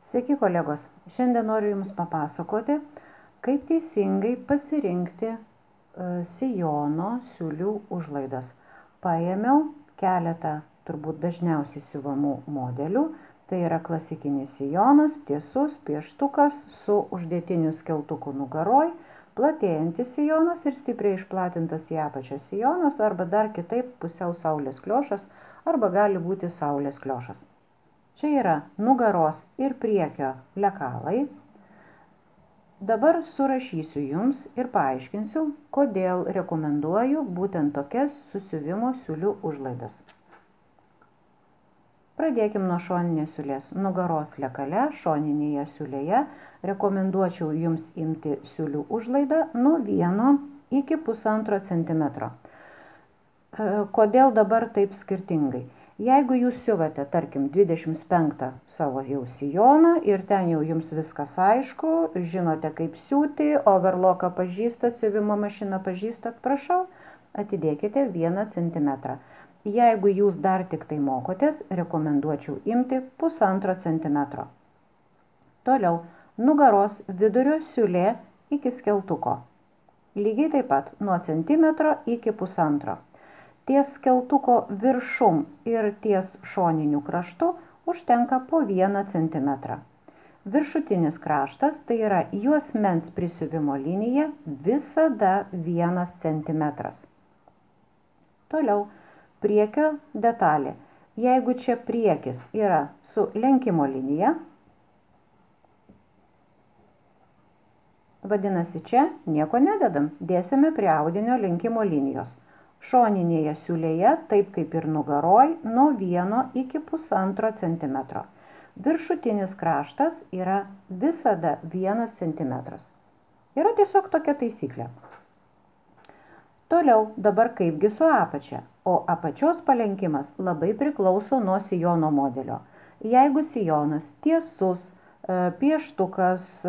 Sveiki kolegos, šiandien noriu Jums papasakoti, kaip teisingai pasirinkti sijono siūlių užlaidas. Paėmiau keletą turbūt dažniausiai siuvamų modelių, tai yra klasikinis sijonas, tiesus pieštukas su uždėtiniu skeltuku nugaroj, platėjantis sijonas ir stipriai išplatintas į apačią sijonas arba dar kitaip pusiau saulės kliošas arba gali būti saulės kliošas. Čia yra nugaros ir priekio lekalai. Dabar surašysiu Jums ir paaiškinsiu, kodėl rekomenduoju būtent tokias susiuvimo siūlių užlaidas. Pradėkim nuo šoninės siūlės. Nugaros lekale, šoninėje siūlėje rekomenduočiau Jums imti siūlių užlaidą nuo 1 iki 1,5 cm. Kodėl dabar taip skirtingai? Jeigu jūs siuvate, tarkim, 25 savo jau sijoną ir ten jau jums viskas aišku, žinote kaip siūti, overlocką pažįstat, siuvimo mašiną pažįstat, prašau, atidėkite 1 cm. Jeigu jūs dar tik tai mokotės, rekomenduočiau imti 1,5 cm. Toliau, nugaros vidurio siūlė iki skeltuko. Lygiai taip pat nuo centimetro iki 1,5. Ties skeltuko viršum ir ties šoniniu kraštu užtenka po 1 cm. Viršutinis kraštas, tai yra juosmens prisiuvimo linija, visada 1 cm. Toliau, priekio detalė. Jeigu čia priekis yra su lenkimo linija, vadinasi, čia nieko nededam, dėsime prie audinio lenkimo linijos. Šoninėje siūlėje, taip kaip ir nugaroj, nuo 1 iki 1,5 cm. Viršutinis kraštas yra visada 1 cm. Yra tiesiog tokia taisyklė. Toliau, dabar kaipgi su apačia, o apačios palenkimas labai priklauso nuo sijono modelio. Jeigu sijonas tiesus, pieštukas,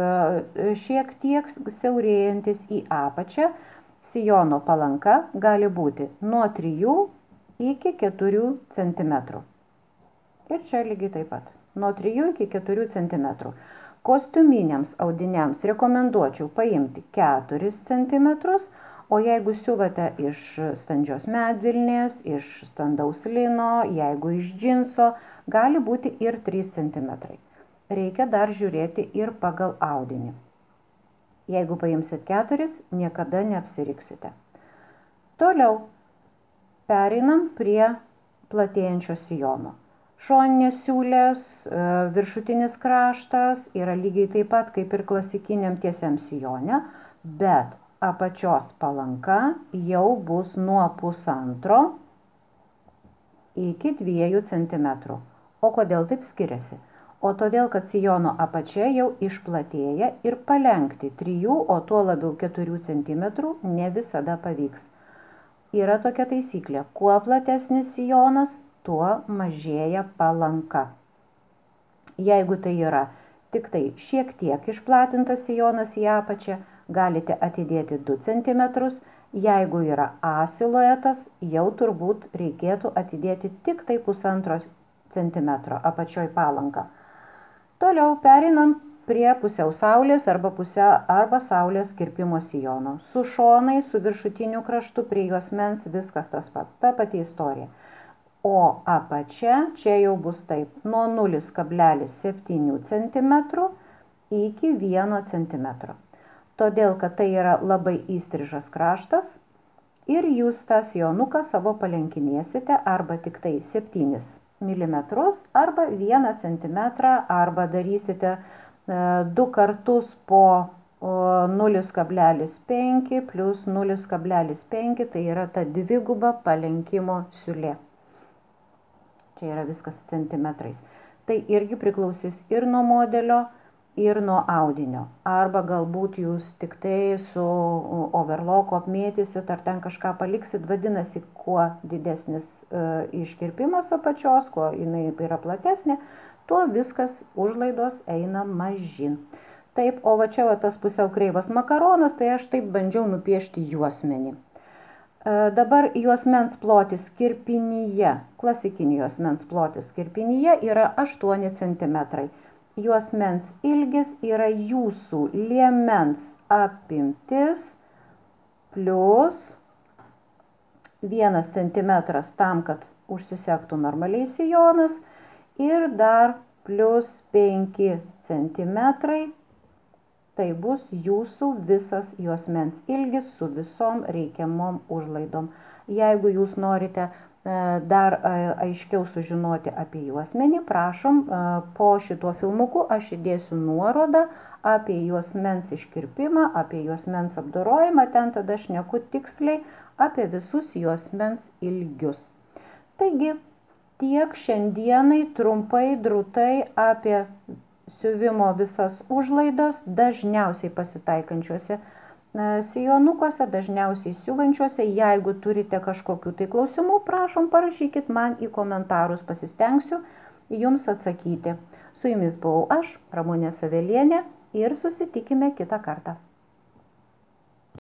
šiek tiek siaurėjantis į apačią, sijono palanka gali būti nuo 3 iki 4 cm. Ir čia lygiai taip pat, nuo 3 iki 4 cm. Kostiuminiams audiniams rekomenduočiau paimti 4 cm, o jeigu siuvate iš standžios medvilnės, iš standaus lino, jeigu iš džinso, gali būti ir 3 cm. Reikia dar žiūrėti ir pagal audinį. Jeigu paimsit 4, niekada neapsiriksite. Toliau pereinam prie platėjančio sijono. Šoninės siūlės, viršutinis kraštas yra lygiai taip pat kaip ir klasikiniam tiesiam sijone, bet apačios palanka jau bus nuo 1,5 iki 2 cm. O kodėl taip skiriasi? O todėl, kad sijono apačia jau išplatėja ir palenkti 3, o tuo labiau 4 cm ne visada pavyks. Yra tokia taisyklė, kuo platesnis sijonas, tuo mažėja palanka. Jeigu tai yra tik tai šiek tiek išplatintas sijonas į apačią, galite atidėti 2 cm, jeigu yra A siluetas, jau turbūt reikėtų atidėti tik tai 1,5 cm apačioj palanką. Toliau pereinam prie pusiau saulės arba saulės kirpimo sijono. Su šonai, su viršutiniu kraštu, prie juosmens viskas tas pats, ta pati istorija. O apačia čia jau bus taip, nuo 0,7 cm iki 1 cm. Todėl, kad tai yra labai įstrižas kraštas ir jūs tą sijonuką savo palenkinėsite arba tik tai 7 mm arba 1 cm arba darysite 2 kartus po 0,5 plus 0,5, tai yra ta dviguba palenkimo siūlė. Čia yra viskas centimetrais. Tai irgi priklausys ir nuo modelio, ir nuo audinio. Arba galbūt jūs tik tai su overlocku apmėtysit ar ten kažką paliksit, vadinasi, kuo didesnis iškirpimas apačios, kuo jinai yra platesnė, tuo viskas užlaidos eina mažin. Taip, o va čia va tas pusiau kreivas makaronas, tai aš taip bandžiau nupiešti juosmenį. Dabar juosmens plotis kirpinyje, klasikinį juosmens plotis kirpinyje yra 8 cm. juosmens ilgis yra jūsų liemens apimtis plus 1 cm tam, kad užsisegtų normaliai sijonas ir dar plus 5 cm. Tai bus jūsų visas juosmens ilgis su visom reikiamom užlaidom. Jeigu jūs norite dar aiškiau sužinoti apie juosmenį, prašom, po šituo filmuku aš įdėsiu nuorodą apie juosmens iškirpimą, apie juosmens apdorojimą, ten tada šneku tiksliai apie visus juosmens ilgius. Taigi, tiek šiandienai trumpai, drūtai apie siuvimo visas užlaidas dažniausiai pasitaikančiuose sijonukuose, dažniausiai siuvančiuose. Jeigu turite kažkokių tai klausimų, prašom parašykit man į komentarus, pasistengsiu jums atsakyti. Su jumis buvau aš, Ramunė Savelienė, ir susitikime kitą kartą.